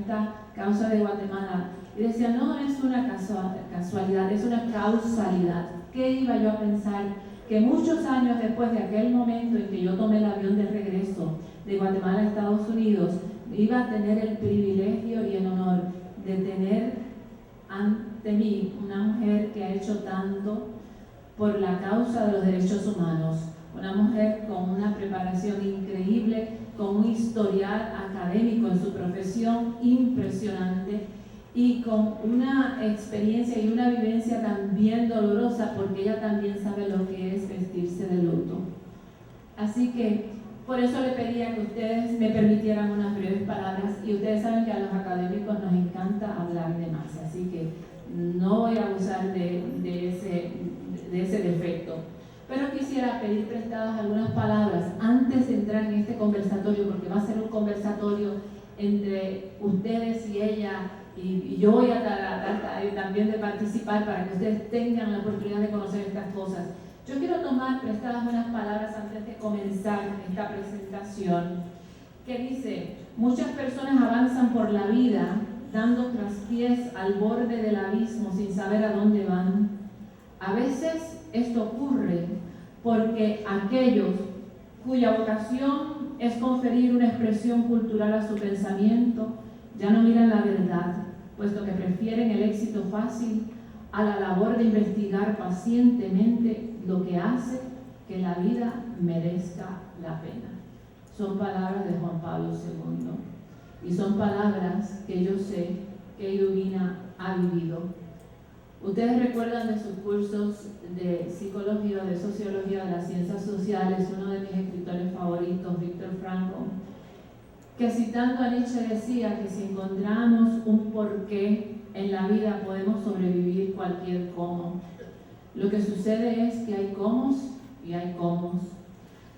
esta causa de Guatemala y decía, no es una casualidad, es una causalidad. ¿Qué iba yo a pensar? Que muchos años después de aquel momento en que yo tomé el avión de regreso de Guatemala a Estados Unidos, iba a tener el privilegio y el honor de tener ante mí una mujer que ha hecho tanto por la causa de los derechos humanos, una mujer con una preparación increíble, con un historial académico en su profesión impresionante y con una experiencia y una vivencia también dolorosa, porque ella también sabe lo que es vestirse de luto. Así que por eso le pedía que ustedes me permitieran unas breves palabras, y ustedes saben que a los académicos nos encanta hablar de más, así que no voy a abusar de ese defecto. Pero quisiera pedir prestadas algunas palabras antes de entrar en este conversatorio, porque va a ser un conversatorio entre ustedes y ella, y yo voy a tratar también de participar para que ustedes tengan la oportunidad de conocer estas cosas. Yo quiero tomar prestadas unas palabras antes de comenzar esta presentación, que dice: muchas personas avanzan por la vida dando traspiés al borde del abismo sin saber a dónde van. A veces esto ocurre porque aquellos cuya vocación es conferir una expresión cultural a su pensamiento ya no miran la verdad, puesto que prefieren el éxito fácil a la labor de investigar pacientemente lo que hace que la vida merezca la pena. Son palabras de Juan Pablo II y son palabras que yo sé que Iduvina ha vivido. Ustedes recuerdan de sus cursos de psicología, de sociología, de las ciencias sociales, uno de mis escritores favoritos, Viktor Frankl, que citando a Nietzsche decía que si encontramos un porqué en la vida podemos sobrevivir cualquier cómo. Lo que sucede es que hay cómos y hay cómos.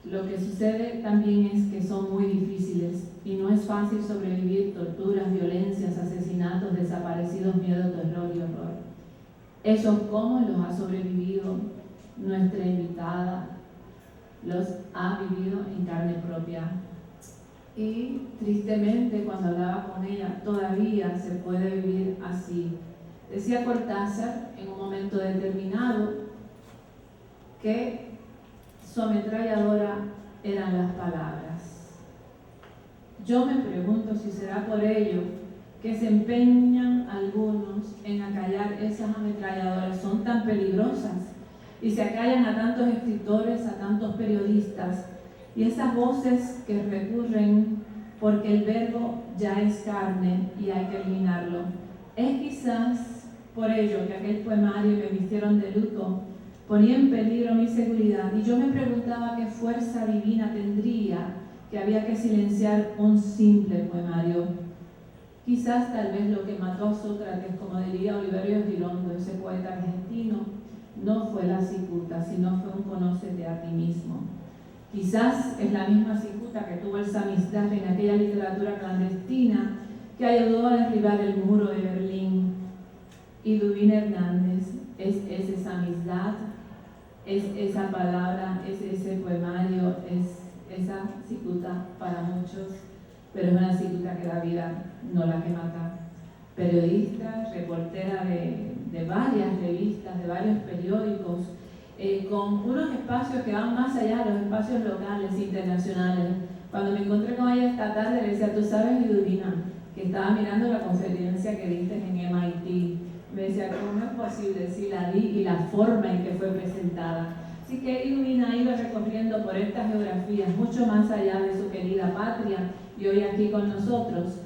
Lo que sucede también es que son muy difíciles y no es fácil sobrevivir torturas, violencias, asesinatos, desaparecidos, miedo, terror y horror. Esos cómos los ha sobrevivido nuestra invitada, los ha vivido en carne propia. Y tristemente, cuando hablaba con ella, todavía se puede vivir así. Decía Cortázar en un momento determinado que su ametralladora eran las palabras. Yo me pregunto si será por ello que se empeñan algunos en acallar esas ametralladoras. Son tan peligrosas y se acallan a tantos escritores, a tantos periodistas, y esas voces que recurren porque el verbo ya es carne y hay que eliminarlo. Es quizás por ello que aquel poemario Me vistieron de luto ponía en peligro mi seguridad, y yo me preguntaba qué fuerza divina tendría que había que silenciar un simple poemario. Quizás tal vez lo que mató a Sócrates, como diría Oliverio Girondo, ese poeta argentino, no fue la cicuta, sino fue un conócete a ti mismo. Quizás es la misma cicuta que tuvo el samizdat en aquella literatura clandestina que ayudó a derribar el muro de Berlín. Iduvina Hernández es ese samizdat, es esa palabra, es ese poemario, es esa cicuta para muchos, pero es una cicuta que da vida, no la que mata. Periodista, reportera de varias revistas, de varios periódicos, con unos espacios que van más allá de los espacios locales, internacionales. Cuando me encontré con ella esta tarde, le decía: tú sabes, Iduvina, que estaba mirando la conferencia que diste en MIT. Me decía: ¿cómo es posible? Sí, la vi y la forma en que fue presentada. Así que Iduvina iba recorriendo por estas geografías, mucho más allá de su querida patria, y hoy aquí con nosotros.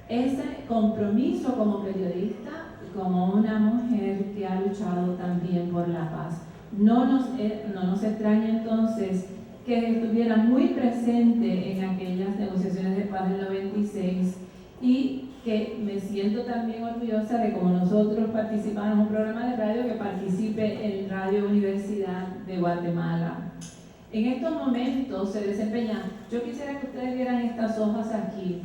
Ese compromiso como periodista, como una mujer que ha luchado también por la paz. No nos extraña entonces que estuviera muy presente en aquellas negociaciones de paz del 96, y que me siento también orgullosa de, como nosotros participamos en un programa de radio, que participe en Radio Universidad de Guatemala. En estos momentos se desempeña, yo quisiera que ustedes vieran estas hojas aquí,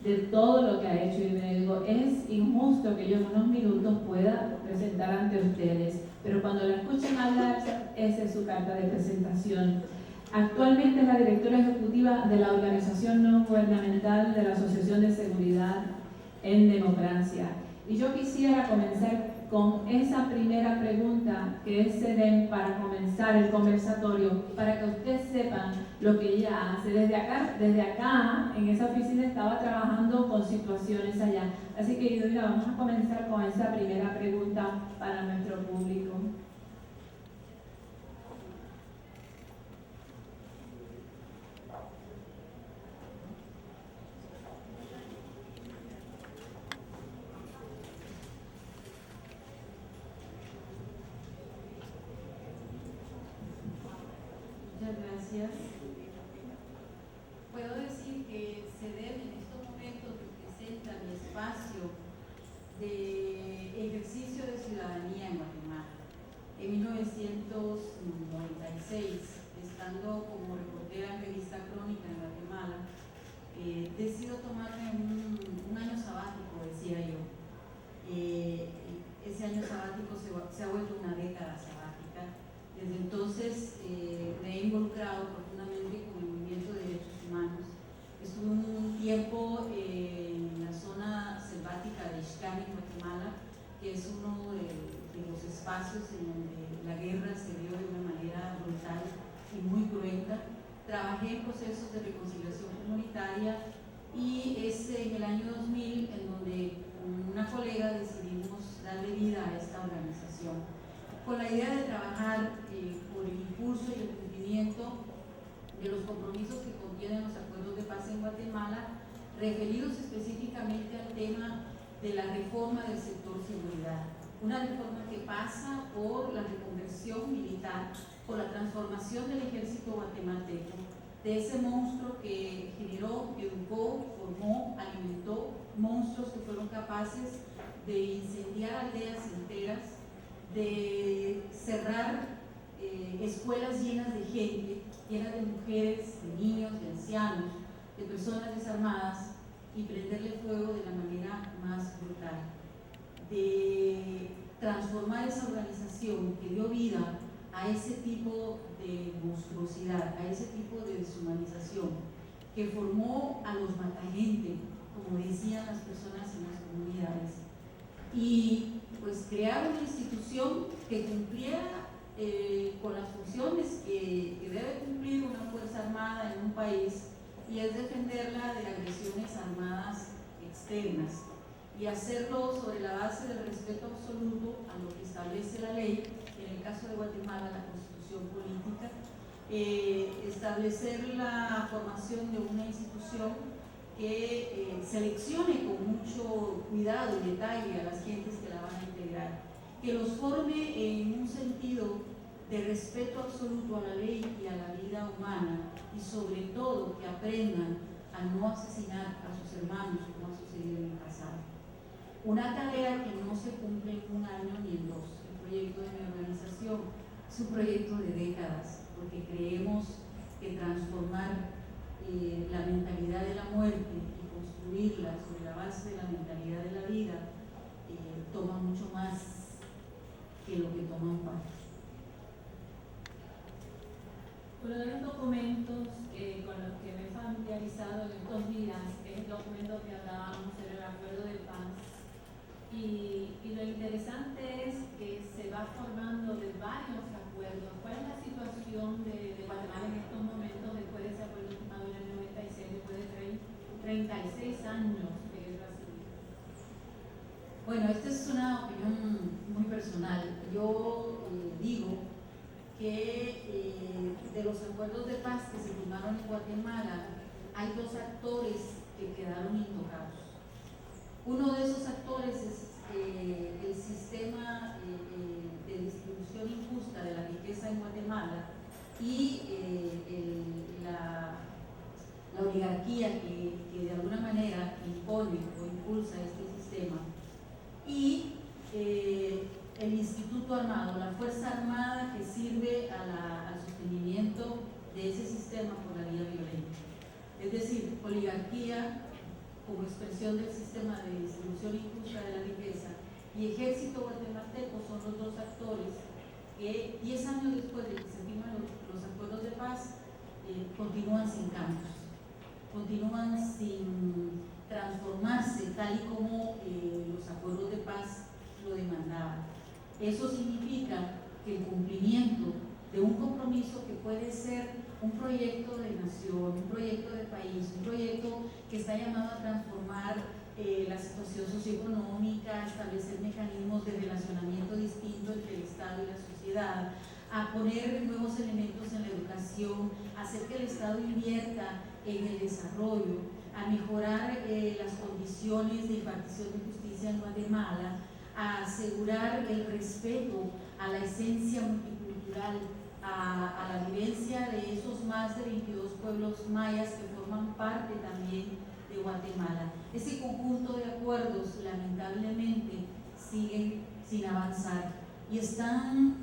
de todo lo que ha hecho, y me digo, es injusto que yo en unos minutos pueda presentar ante ustedes, pero cuando la escuchen hablar, esa es su carta de presentación. Actualmente es la directora ejecutiva de la organización no gubernamental de la Asociación de Seguridad en democracia. Y yo quisiera comenzar con esa primera pregunta que es SEDEM para comenzar el conversatorio, para que ustedes sepan lo que ella hace. Desde acá, en esa oficina estaba trabajando con situaciones allá. Así que Idolina, vamos a comenzar con esa primera pregunta para nuestro público. Muchas gracias. Puedo decir que SEDEM en estos momentos representa mi espacio de ejercicio de ciudadanía en Guatemala. En 1996, estando como reportera en Revista Crónica en Guatemala, decido tomarme un año sabático, decía yo. Ese año sabático se ha vuelto una década sabática. Desde entonces me he involucrado profundamente con el movimiento de derechos humanos. Estuve un tiempo en la zona selvática de Ixcán, en Guatemala, que es uno de los espacios en donde la guerra se dio de una manera brutal y muy cruenta. Trabajé en procesos de reconciliación comunitaria y es en el año 2000 en donde con una colega decidimos darle vida a esta organización, con la idea de trabajar por el impulso y el cumplimiento de los compromisos que contienen los acuerdos de paz en Guatemala, referidos específicamente al tema de la reforma del sector seguridad. Una reforma que pasa por la reconversión militar, por la transformación del ejército guatemalteco, de ese monstruo que generó, educó, formó, alimentó monstruos que fueron capaces de incendiar aldeas enteras, de cerrar escuelas llenas de gente, llenas de mujeres, de niños, de ancianos, de personas desarmadas, y prenderle fuego de la manera más brutal, de transformar esa organización que dio vida a ese tipo de monstruosidad, a ese tipo de deshumanización, que formó a los matagentes, como decían las personas en las comunidades, y pues crear una institución que cumpliera con las funciones que debe cumplir una fuerza armada en un país, y es defenderla de agresiones armadas externas y hacerlo sobre la base del respeto absoluto a lo que establece la ley, en el caso de Guatemala la Constitución política, establecer la formación de una institución que seleccione con mucho cuidado y detalle a las gentes que la van a integrar, que los forme en un sentido de respeto absoluto a la ley y a la vida humana, y sobre todo que aprendan a no asesinar a sus hermanos como ha sucedido en el pasado. Una tarea que no se cumple en un año ni en dos. El proyecto de mi organización es un proyecto de décadas, porque creemos que transformar la mentalidad de la muerte y construirla sobre la base de la mentalidad de la vida toma mucho más que lo que toma un parto. Uno de los documentos con los que me he familiarizado en estos días es el documento que hablábamos en el acuerdo de paz, y lo interesante es que se va formando de varios acuerdos. ¿Cuál es la situación de Guatemala en estos momentos después de ese acuerdo firmado en el 96, después de 36 años de guerra civil? Bueno, esta es una opinión muy personal. Yo digo que de los acuerdos de paz que se firmaron en Guatemala hay dos actores que quedaron intocados. Uno de esos actores es el sistema de distribución injusta de la riqueza en Guatemala y la oligarquía que de alguna manera impone o impulsa este sistema, y el Instituto Armado, la Fuerza Armada que sirve al sostenimiento de ese sistema por la vía violenta. Es decir, oligarquía como expresión del sistema de distribución injusta de la riqueza y ejército guatemalteco son los dos actores que 10 años después de que se firman los acuerdos de paz continúan sin cambios, continúan sin transformarse tal y como como los acuerdos de paz lo demandaban. Eso significa que el cumplimiento de un compromiso que puede ser un proyecto de nación, un proyecto de país, un proyecto que está llamado a transformar la situación socioeconómica, establecer mecanismos de relacionamiento distinto entre el Estado y la sociedad, a poner nuevos elementos en la educación, a hacer que el Estado invierta en el desarrollo, a mejorar las condiciones de impartición de justicia en Guatemala, a asegurar el respeto a la esencia multicultural, a la vivencia de esos más de 22 pueblos mayas que forman parte también de Guatemala. Ese conjunto de acuerdos lamentablemente siguen sin avanzar y están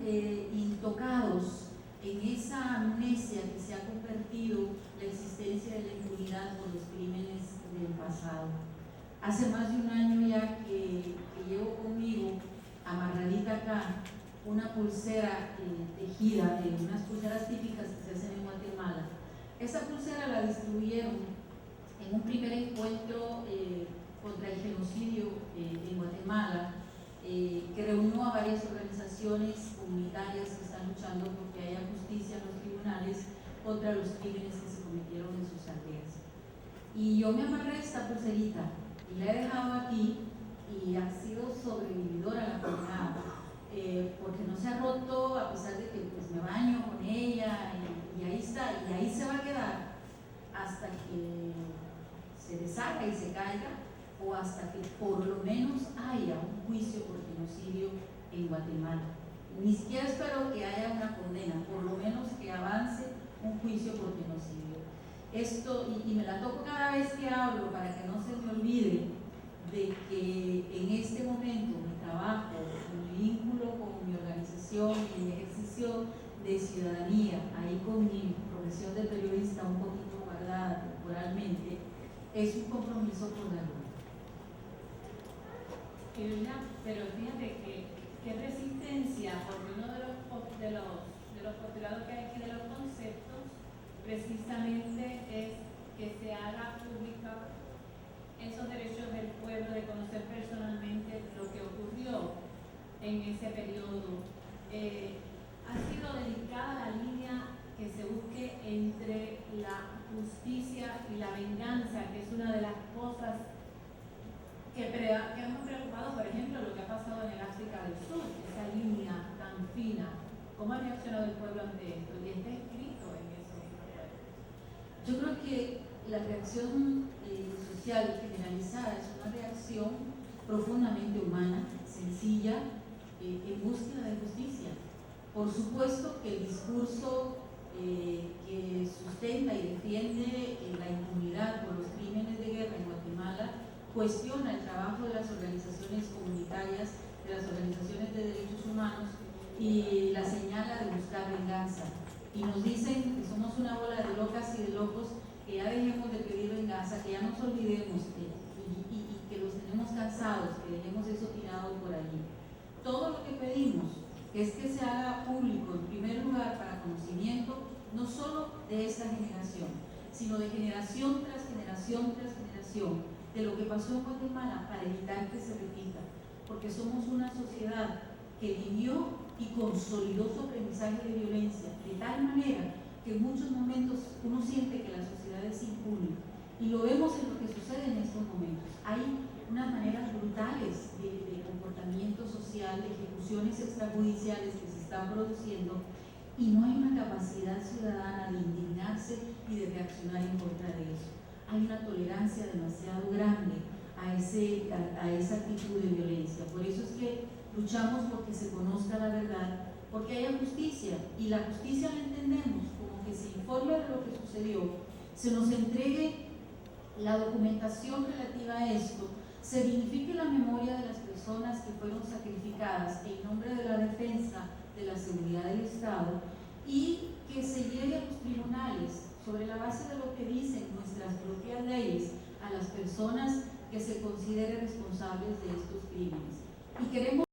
intocados en esa amnesia que se ha convertido la existencia de la impunidad por los crímenes del pasado. Hace más de un año ya que llevo conmigo, amarradita acá, una pulsera tejida de unas pulseras típicas que se hacen en Guatemala. Esa pulsera la distribuyeron en un primer encuentro contra el genocidio en Guatemala, que reunió a varias organizaciones comunitarias que están luchando porque haya justicia en los tribunales contra los crímenes que se cometieron en sus aldeas. Y yo me amarré esta pulserita y la he dejado aquí y ha sido sobrevividora la jornada, porque no se ha roto a pesar de que pues, me baño con ella y ahí está, y ahí se va a quedar hasta que se deshaga y se caiga, o hasta que por lo menos haya un juicio por genocidio en Guatemala. Ni siquiera espero que haya una condena, por lo menos que avance un juicio por genocidio. Esto, y me la toco cada vez que hablo para que no se me olvide de que en este momento mi trabajo, mi vínculo con mi organización, mi ejercicio de ciudadanía, ahí con mi profesión de periodista un poquito guardada temporalmente, es un compromiso por la luz. Pero fíjate que qué resistencia, porque uno de los postulados que hay aquí de los conceptos precisamente es que se haga pública esos derechos del pueblo de conocer personalmente lo que ocurrió en ese periodo. Ha sido delicada la línea que se busque entre la justicia y la venganza, que es una de las cosas que hemos preocupado, por ejemplo, lo que ha pasado en el África del Sur, esa línea tan fina. ¿Cómo ha reaccionado el pueblo ante esto? Y está escrito en esos acuerdos. Yo creo que la reacción social generalizada es una reacción profundamente humana, sencilla, en búsqueda de justicia. Por supuesto que el discurso que sustenta y defiende la impunidad por los crímenes de guerra en Guatemala cuestiona el trabajo de las organizaciones comunitarias, de las organizaciones de derechos humanos y la señala de buscar venganza. Y nos dicen que somos una bola de locas y de locos, que ya dejemos de pedir venganza, que ya nos olvidemos y que los tenemos cansados, que dejemos eso tirado por allí. Todo lo que pedimos es que se haga público, en primer lugar, para conocimiento, no solo de esta generación, sino de generación tras generación tras generación, de lo que pasó en Guatemala, para evitar que se repita, porque somos una sociedad que vivió y consolidó su aprendizaje de violencia de tal manera que en muchos momentos uno siente que la sociedad es impune, y lo vemos en lo que sucede en estos momentos. Hay unas maneras brutales de comportamiento social, de ejecuciones extrajudiciales que se están produciendo, y no hay una capacidad ciudadana de indignarse y de reaccionar en contra de eso. Hay una tolerancia demasiado grande a esa actitud de violencia. Por eso es que luchamos porque se conozca la verdad, porque haya justicia, y la justicia la entendemos como que se informe de lo que sucedió, se nos entregue la documentación relativa a esto, se dignifique la memoria de las personas que fueron sacrificadas en nombre de la defensa de la seguridad del Estado, y que se llegue a los tribunales sobre la base de lo que dicen nuestras propias leyes a las personas que se consideren responsables de estos crímenes. Y queremos